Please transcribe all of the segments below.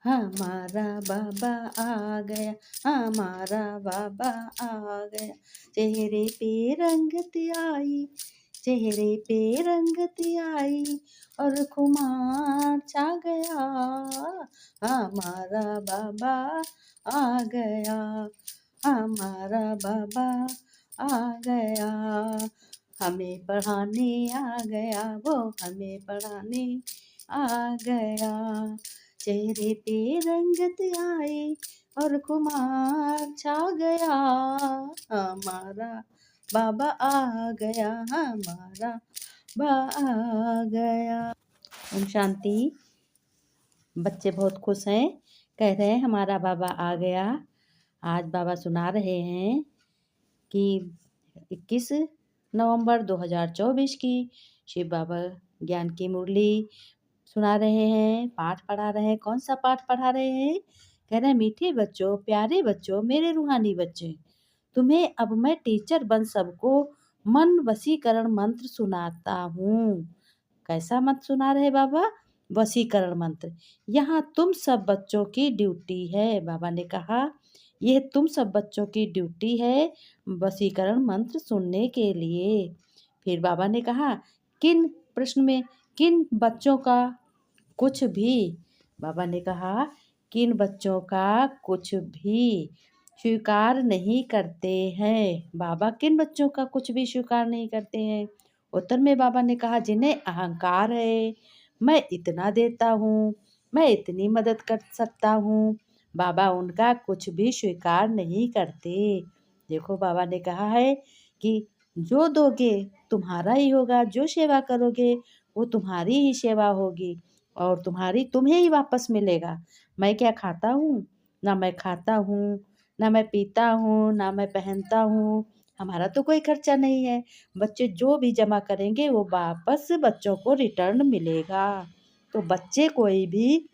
हमारा बाबा आ गया, हमारा बाबा आ गया। चेहरे पे रंगत आई, चेहरे पे रंगत आई और खुमार छा गया। हमारा बाबा आ गया, हमारा बाबा आ गया। हमें पढ़ाने आ गया, वो हमें पढ़ाने आ गया। चेहरे पे रंगत आई और खुमार छा गया। हमारा बाबा आ गया, हमारा बाबा आ गया। ओम शांति। बच्चे बहुत खुश हैं, कह रहे हैं हमारा बाबा आ गया। आज बाबा सुना रहे हैं कि 21 नवंबर 2024 की शिव बाबा ज्ञान की मुरली सुना रहे हैं, पाठ पढ़ा रहे हैं। कौन सा पाठ पढ़ा रहे हैं? कह रहे हैं मीठे बच्चों, प्यारे बच्चों, मेरे रूहानी बच्चे, तुम्हें अब मैं टीचर बन सबको मन वशीकरण मंत्र सुनाता हूँ। कैसा मंत्र सुना रहे बाबा? वशीकरण मंत्र। यहाँ तुम सब बच्चों की ड्यूटी है। बाबा ने कहा यह तुम सब बच्चों की ड्यूटी है वशीकरण मंत्र सुनने के लिए। फिर बाबा ने कहा किन प्रश्न में किन बच्चों का कुछ भी, बाबा ने कहा किन बच्चों का कुछ भी स्वीकार नहीं करते हैं। बाबा किन बच्चों का कुछ भी स्वीकार नहीं करते हैं? उत्तर में बाबा ने कहा जिन्हें अहंकार है, मैं इतना देता हूँ, मैं इतनी मदद कर सकता हूँ, बाबा उनका कुछ भी स्वीकार नहीं करते। देखो बाबा ने कहा है कि जो दोगे तुम्हारा ही होगा, जो सेवा करोगे वो तुम्हारी ही सेवा होगी और तुम्हें ही वापस मिलेगा। मैं क्या खाता हूँ? ना मैं खाता हूँ, ना मैं पीता हूँ, ना मैं पहनता हूँ, हमारा तो कोई खर्चा नहीं है। बच्चे जो भी जमा करेंगे वो वापस बच्चों को रिटर्न मिलेगा। तो बच्चे कोई भी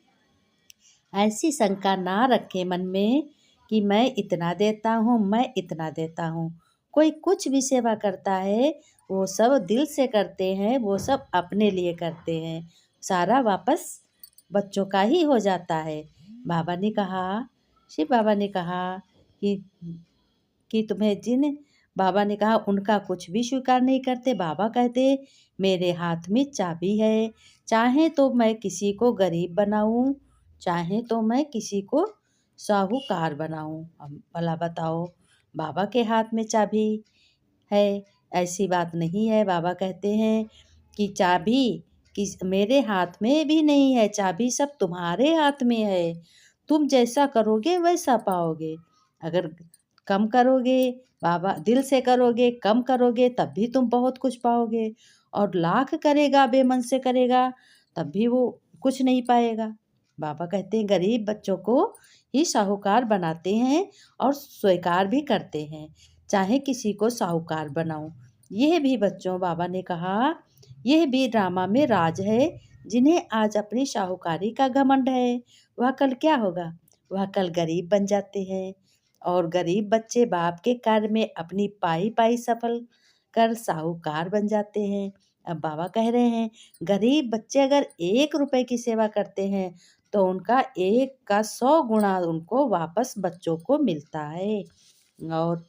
ऐसी शंका ना रखे मन में कि मैं इतना देता हूँ, मैं इतना देता हूँ। कोई कुछ भी सेवा करता है वो सब दिल से करते हैं, वो सब अपने लिए करते हैं, सारा वापस बच्चों का ही हो जाता है। बाबा ने कहा, शिव बाबा ने कहा कि तुम्हें जिन, बाबा ने कहा उनका कुछ भी स्वीकार नहीं करते। बाबा कहते मेरे हाथ में चाबी है, चाहे तो मैं किसी को गरीब बनाऊं, चाहे तो मैं किसी को साहूकार बनाऊं। अब भला बताओ, बाबा के हाथ में चाबी है? ऐसी बात नहीं है। बाबा कहते हैं कि चाबी मेरे हाथ में भी नहीं है, चाबी सब तुम्हारे हाथ में है। तुम जैसा करोगे वैसा पाओगे। अगर कम करोगे, बाबा दिल से करोगे, कम करोगे तब भी तुम बहुत कुछ पाओगे, और लाख करेगा बेमन से करेगा तब भी वो कुछ नहीं पाएगा। बाबा कहते हैं गरीब बच्चों को ही साहूकार बनाते हैं और स्वीकार भी करते हैं, चाहे किसी को साहूकार बनाऊं। यह भी बच्चों, बाबा ने कहा यह भी ड्रामा में राज है। जिन्हें आज अपनी साहूकारी का घमंड है वह कल क्या होगा? वह कल गरीब बन जाते हैं, और गरीब बच्चे बाप के कार्य में अपनी पाई पाई सफल कर साहूकार बन जाते हैं। अब बाबा कह रहे हैं गरीब बच्चे अगर 1 रुपए की सेवा करते हैं तो उनका 1 का 100 गुना उनको वापस बच्चों को मिलता है। और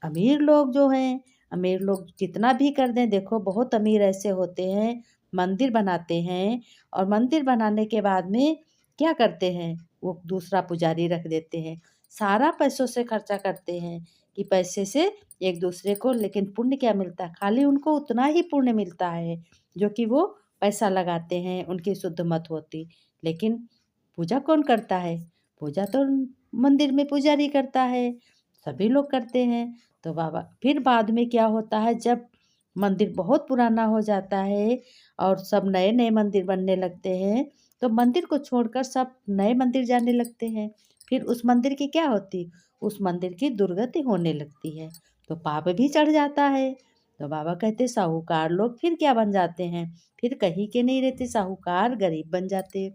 अमीर लोग जो हैं, अमीर लोग कितना भी कर दें, देखो बहुत अमीर ऐसे होते हैं मंदिर बनाते हैं, और मंदिर बनाने के बाद में क्या करते हैं, वो दूसरा पुजारी रख देते हैं, सारा पैसों से खर्चा करते हैं कि पैसे से एक दूसरे को, लेकिन पुण्य क्या मिलता है? खाली उनको उतना ही पुण्य मिलता है जो कि वो पैसा लगाते हैं, उनकी शुद्ध मत होती। लेकिन पूजा कौन करता है? पूजा तो मंदिर में पुजारी करता है, सभी लोग करते हैं। तो बाबा फिर बाद में क्या होता है, जब मंदिर बहुत पुराना हो जाता है और सब नए नए मंदिर बनने लगते हैं, तो मंदिर को छोड़कर सब नए मंदिर जाने लगते हैं। फिर उस मंदिर की क्या होती? उस मंदिर की दुर्गति होने लगती है, तो पाप भी चढ़ जाता है। तो बाबा कहते साहूकार लोग फिर क्या बन जाते हैं? फिर कहीं के नहीं रहते, साहूकार गरीब बन जाते।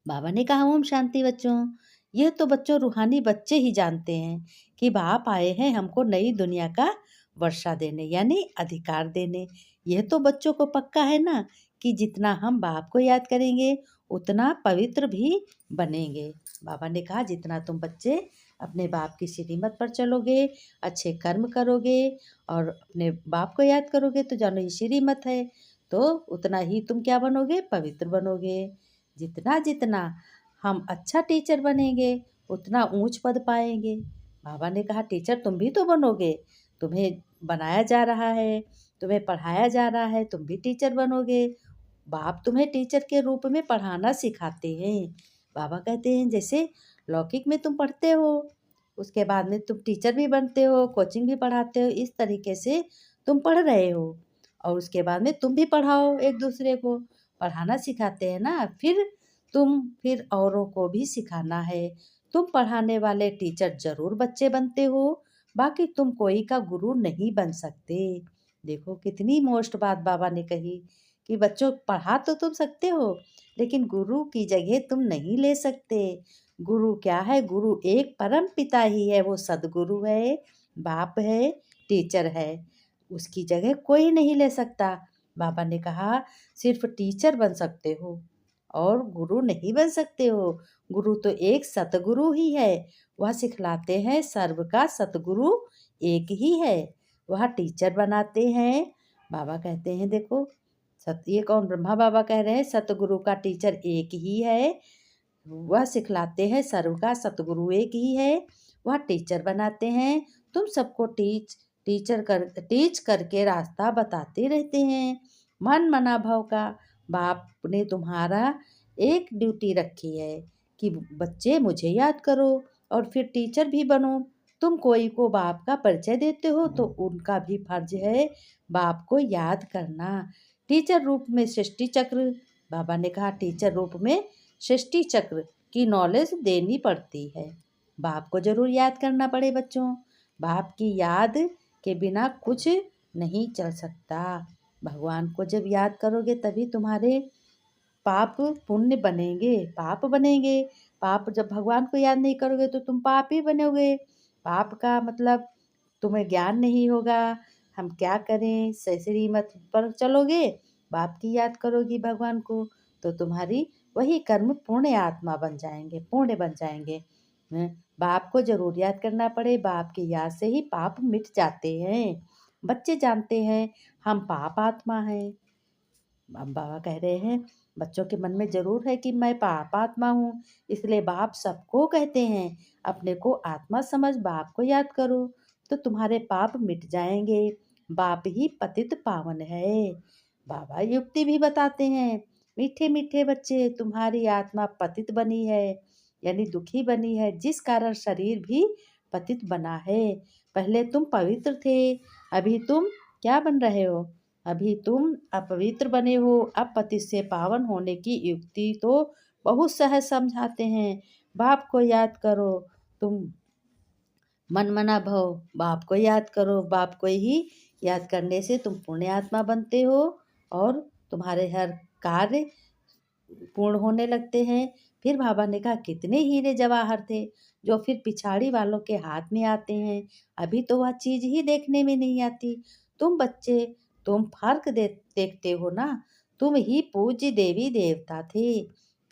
बाबा ने कहा ओम शांति बच्चों, यह तो बच्चों रूहानी बच्चे ही जानते हैं कि बाप आए हैं हमको नई दुनिया का वर्षा देने, यानी अधिकार देने। यह तो बच्चों को पक्का है ना कि जितना हम बाप को याद करेंगे उतना पवित्र भी बनेंगे। बाबा ने कहा जितना तुम बच्चे अपने बाप की श्रीमत पर चलोगे, अच्छे कर्म करोगे और अपने बाप को याद करोगे तो जानो ये श्रीमत है, तो उतना ही तुम क्या बनोगे, पवित्र बनोगे। जितना जितना हम अच्छा टीचर बनेंगे उतना ऊंच पद पाएंगे। बाबा ने कहा टीचर तुम भी तो बनोगे, तुम्हें बनाया जा रहा है, तुम्हें पढ़ाया जा रहा है, तुम भी टीचर बनोगे। बाप तुम्हें टीचर के रूप में पढ़ाना सिखाते हैं। बाबा कहते हैं जैसे लौकिक में तुम पढ़ते हो, उसके बाद में तुम टीचर भी बनते हो, कोचिंग भी पढ़ाते हो, इस तरीके से तुम पढ़ रहे हो और उसके बाद में तुम भी पढ़ाओ, एक दूसरे को पढ़ाना सिखाते हैं ना। फिर औरों को भी सिखाना है। तुम पढ़ाने वाले टीचर जरूर बच्चे बनते हो, बाकी तुम कोई का गुरु नहीं बन सकते। देखो कितनी मोस्ट बात बाबा ने कही कि बच्चों पढ़ा तो तुम सकते हो लेकिन गुरु की जगह तुम नहीं ले सकते। गुरु क्या है, गुरु एक परम पिता ही है, वो सदगुरु है, बाप है, टीचर है, उसकी जगह कोई नहीं ले सकता। बाबा ने कहा सिर्फ टीचर बन सकते हो और गुरु नहीं बन सकते हो। गुरु तो एक सतगुरु ही है, वह सिखलाते हैं, सर्व का सतगुरु एक ही है, वह टीचर बनाते हैं। बाबा कहते हैं देखो ये कौन, ब्रह्मा बाबा कह रहे हैं सतगुरु का टीचर एक ही है, वह सिखलाते हैं, सर्व का सतगुरु एक ही है, वह टीचर बनाते हैं। तुम सबको टीच करके रास्ता बताते रहते हैं। मन मना भाव का बाप ने तुम्हारा एक ड्यूटी रखी है कि बच्चे मुझे याद करो और फिर टीचर भी बनो। तुम कोई को बाप का परिचय देते हो तो उनका भी फर्ज है बाप को याद करना। टीचर रूप में सृष्टि चक्र, बाबा ने कहा टीचर रूप में सृष्टि चक्र की नॉलेज देनी पड़ती है। बाप को जरूर याद करना पड़े बच्चों, बाप की याद के बिना कुछ नहीं चल सकता। भगवान को जब याद करोगे तभी तुम्हारे पाप पुण्य बनेंगे, पाप बनेंगे। पाप जब भगवान को याद नहीं करोगे तो तुम पाप ही बनोगे। पाप का मतलब तुम्हें ज्ञान नहीं होगा, हम क्या करें, सही मत पर चलोगे, बाप की याद करोगी भगवान को तो तुम्हारी वही कर्म पुण्य आत्मा बन जाएंगे, पुण्य बन जाएंगे। बाप को जरूर याद करना पड़े, बाप की याद से ही पाप मिट जाते हैं। बच्चे जानते हैं हम पाप आत्मा हैं। अब बाबा कह रहे हैं बच्चों के मन में जरूर है कि मैं पाप आत्मा हूँ, इसलिए बाप सबको कहते हैं अपने को आत्मा समझ बाप को याद करो तो तुम्हारे पाप मिट जाएंगे। बाप ही पतित पावन है। बाबा युक्ति भी बताते हैं, मीठे मीठे बच्चे तुम्हारी आत्मा पतित बनी है, यानी दुखी बनी है, जिस कारण शरीर भी पतित बना है। पहले तुम पवित्र थे, अभी तुम क्या बन रहे हो, अभी तुम अपवित्र बने हो। अब पति से पावन होने की युक्ति तो बहुत सहज समझाते हैं। बाप को याद करो, तुम मन मना भव, बाप को याद करो, बाप को ही याद करने से तुम पुण्य आत्मा बनते हो और तुम्हारे हर कार्य पूर्ण होने लगते हैं। फिर बाबा ने कहा कितने हीरे जवाहर थे जो फिर पिछाड़ी वालों के हाथ में आते हैं, अभी तो वह चीज ही देखने में नहीं आती। तुम बच्चे तुम फर्क देखते हो ना, तुम ही पूज्य देवी देवता थे,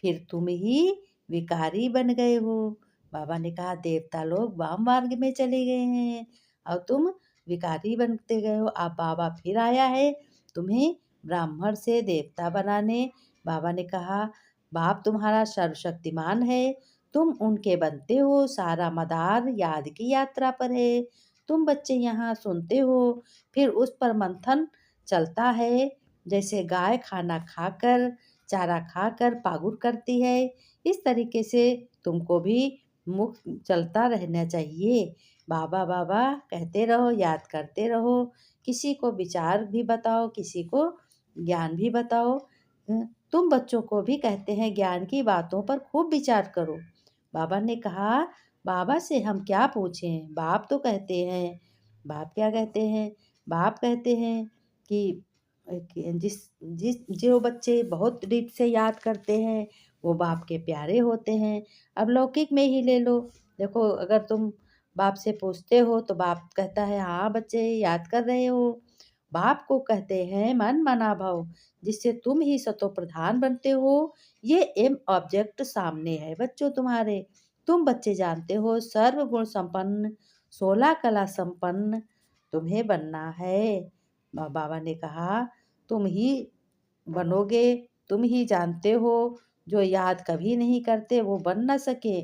फिर तुम ही विकारी बन गए हो। बाबा ने कहा देवता लोग वाम मार्ग में चले गए हैं और तुम विकारी बनते गए हो। अब बाबा फिर आया है तुम्हें ब्राह्मण से देवता बनाने। बाबा ने कहा बाप तुम्हारा सर्वशक्तिमान है, तुम उनके बनते हो, सारा मदार याद की यात्रा पर है। तुम बच्चे यहाँ सुनते हो, फिर उस पर मंथन चलता है, जैसे गाय खाना खाकर चारा खाकर पागुर करती है, इस तरीके से तुमको भी मुख चलता रहना चाहिए। बाबा बाबा कहते रहो, याद करते रहो, किसी को विचार भी बताओ, किसी को ज्ञान भी बताओ। तुम बच्चों को भी कहते हैं ज्ञान की बातों पर खूब विचार करो। बाबा ने कहा बाबा से हम क्या पूछें, बाप तो कहते हैं। बाप क्या कहते हैं, बाप कहते हैं कि जिस जिस जो बच्चे बहुत रीत से याद करते हैं वो बाप के प्यारे होते हैं। अब लौकिक में ही ले लो, देखो अगर तुम बाप से पूछते हो तो बाप कहता है हाँ बच्चे याद कर रहे हो। बाप को कहते हैं मन मना भव, जिससे तुम ही सतो प्रधान बनते हो। ये एम ऑब्जेक्ट सामने है बच्चों तुम्हारे। तुम बच्चे जानते हो सर्वगुण संपन्न, 16 कला संपन्न तुम्हें बनना है। बाबा ने कहा तुम ही बनोगे, तुम ही जानते हो। जो याद कभी नहीं करते वो बन न सके।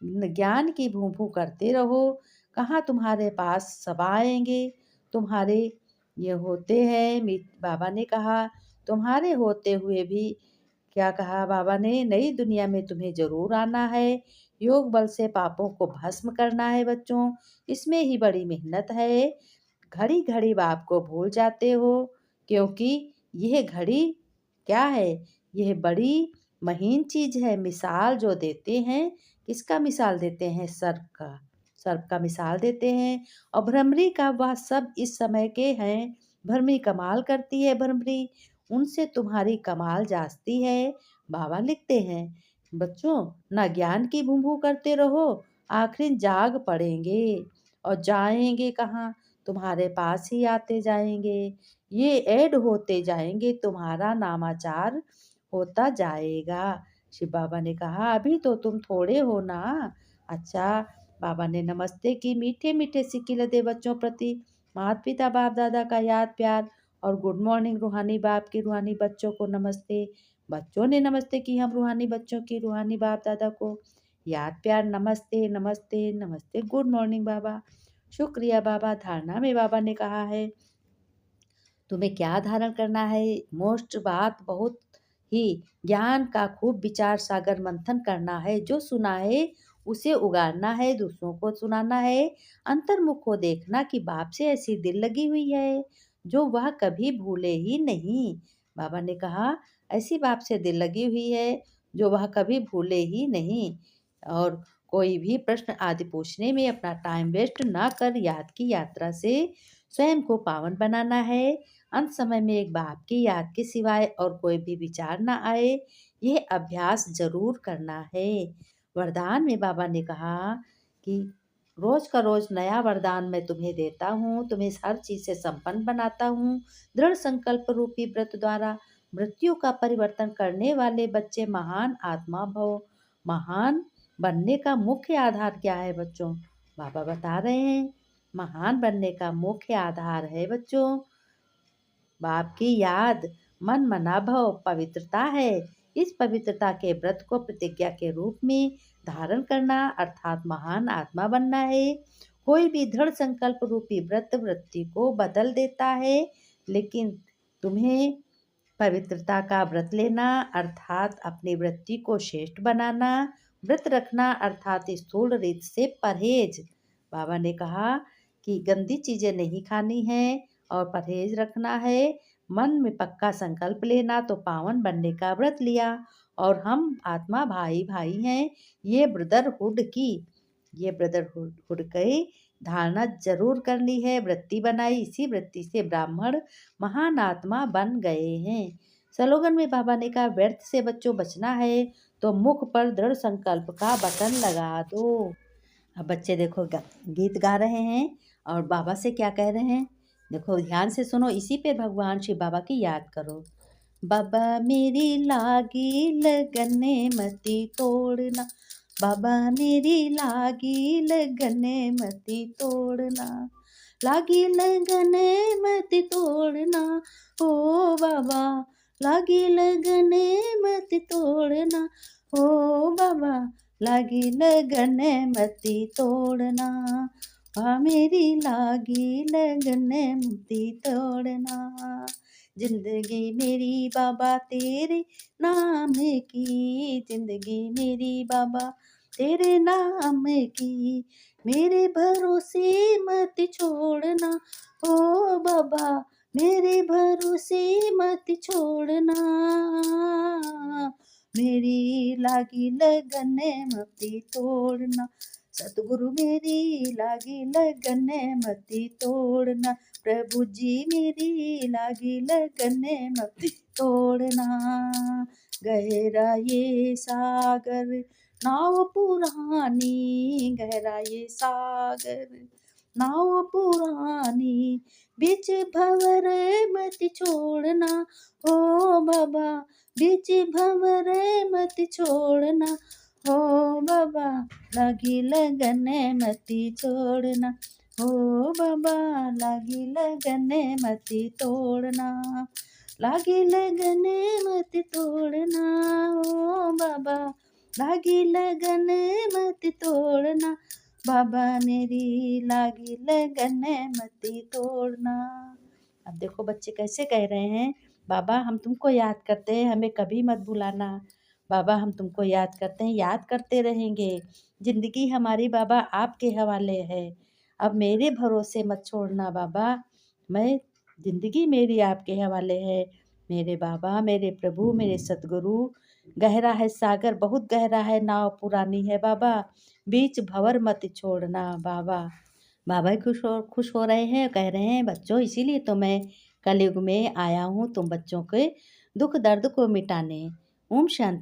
ज्ञान की भू भू करते रहो, कहाँ तुम्हारे पास सब आएंगे। तुम्हारे ये होते हैं, बाबा ने कहा तुम्हारे होते हुए भी, क्या कहा बाबा ने, नई दुनिया में तुम्हें जरूर आना है। योग बल से पापों को भस्म करना है बच्चों, इसमें ही बड़ी मेहनत है। घड़ी घड़ी बाप को भूल जाते हो, क्योंकि यह घड़ी क्या है, यह बड़ी महीन चीज है। मिसाल जो देते हैं, किसका मिसाल देते हैं, सर्प का, सर्प का मिसाल देते हैं। और भ्रमरी का, वह सब इस समय के हैं। भ्रमरी कमाल करती है, भ्रमरी उनसे तुम्हारी कमाल जास्ती है। बाबा लिखते हैं बच्चों, ना ज्ञान की भूभू करते रहो, आखिर जाग पड़ेंगे और जाएंगे कहाँ, तुम्हारे पास ही आते जाएंगे। ये ऐड होते जाएंगे, तुम्हारा नामाचार होता जाएगा। शिव बाबा ने कहा अभी तो तुम थोड़े हो ना। अच्छा, बाबा ने नमस्ते की, मीठे मीठे सिक्के दे बच्चों प्रति, माता पिता बाप दादा का याद प्यार और गुड मॉर्निंग। रूहानी बाप की रूहानी बच्चों को नमस्ते। बच्चों ने नमस्ते की, हम रूहानी बच्चों की रूहानी बाप दादा को याद प्यार, नमस्ते नमस्ते नमस्ते, गुड मॉर्निंग बाबा। शुक्रिया बाबा। धारणा में बाबा ने कहा है तुम्हें क्या धारण करना है। मोस्ट बात बहुत ही ज्ञान का खूब विचार सागर मंथन करना है। जो सुना है उसे उगारना है, दूसरों को सुनाना है। अंतर्मुख को देखना कि बाप से ऐसी दिल लगी हुई है जो वह कभी भूले ही नहीं। बाबा ने कहा ऐसी बाप से दिल लगी हुई है जो वह कभी भूले ही नहीं। और कोई भी प्रश्न आदि पूछने में अपना टाइम वेस्ट ना कर याद की यात्रा से स्वयं को पावन बनाना है। अंत समय में एक बाप की याद के सिवाय और कोई भी विचार ना आए, यह अभ्यास जरूर करना है। वरदान में बाबा ने कहा कि रोज का रोज नया वरदान मैं तुम्हें देता हूँ, तुम्हें हर चीज से संपन्न बनाता हूँ। दृढ़ संकल्प रूपी व्रत द्वारा मृत्यु का परिवर्तन करने वाले बच्चे महान आत्मा भव। महान बनने का मुख्य आधार क्या है बच्चों, बाबा बता रहे हैं। महान बनने का मुख्य आधार है बच्चों बाप की याद, मन मना भव, पवित्रता है। इस पवित्रता के व्रत को प्रतिज्ञा के रूप में धारण करना अर्थात महान आत्मा बनना है। कोई भी दृढ़ संकल्प रूपी व्रत वृत्ति को बदल देता है, लेकिन तुम्हें पवित्रता का व्रत लेना अर्थात अपनी वृत्ति को श्रेष्ठ बनाना। व्रत रखना अर्थात स्थूल रीत से परहेज। बाबा ने कहा कि गंदी चीजें नहीं खानी है और परहेज रखना है। मन में पक्का संकल्प लेना तो पावन बनने का व्रत लिया। और हम आत्मा भाई भाई हैं, ये ब्रदरहुड की धारणा जरूर करनी है। वृत्ति बनाई, इसी वृत्ति से ब्राह्मण महान आत्मा बन गए हैं। स्लोगन में बाबा ने कहा व्यर्थ से बच्चों बचना है तो मुख पर दृढ़ संकल्प का बटन लगा दो। अब बच्चे देखो गीत गा रहे हैं और बाबा से क्या कह रहे हैं, देखो ध्यान से सुनो। इसी पे भगवान शिव बाबा की याद करो। बाबा मेरी लागी लगने मती तोड़ना, बाबा मेरी लागी लगने मती तोड़ना, लागी लगने मती तोड़ना, ओ बाबा लागी लगने मती तोड़ना, ओ बाबा लागी लगने मती तोड़ना, मेरी लागी लगने मती तोड़ना। जिंदगी मेरी बाबा तेरे नाम की, जिंदगी मेरी बाबा तेरे नाम की, मेरे भरोसे मत छोड़ना, ओ बाबा मेरे भरोसे मत छोड़ना, मेरी लागी लगन मत तोड़ना, सतगुरु मेरी लागी लगन मत तोड़ना, प्रभु जी मेरी लागी लगन मत तोड़ना। गहरा ये सागर नाव पुरानी, गहरा ये सागर नाव पुरानी, बीच भंवर मत छोड़ना हो बाबा, बीच भंवर मत छोड़ना हो बाबा, लगी लगन मती छोड़ना हो बाबा, लगी लगन मती तोड़ना, लगी लगन मत तोड़ना हो बाबा, लगी लगन मत तोड़ना बाबा मेरी, लगी लगन मत तोड़ना। अब देखो बच्चे कैसे कह रहे हैं, बाबा हम तुमको याद करते हैं, हमें कभी मत भुलाना। बाबा हम तुमको याद करते हैं, याद करते रहेंगे। ज़िंदगी हमारी बाबा आपके हवाले है, अब मेरे भरोसे मत छोड़ना बाबा, मैं ज़िंदगी मेरी आपके हवाले है। मेरे बाबा, मेरे प्रभु, मेरे सतगुरु, गहरा है सागर बहुत गहरा है, नाव पुरानी है बाबा, बीच भंवर मत छोड़ना बाबा। बाबा खुश हो रहे हैं, कह रहे हैं बच्चों इसीलिए तो मैं कलयुग में आया हूँ तुम बच्चों के दुख दर्द को मिटाने। ओम शांति।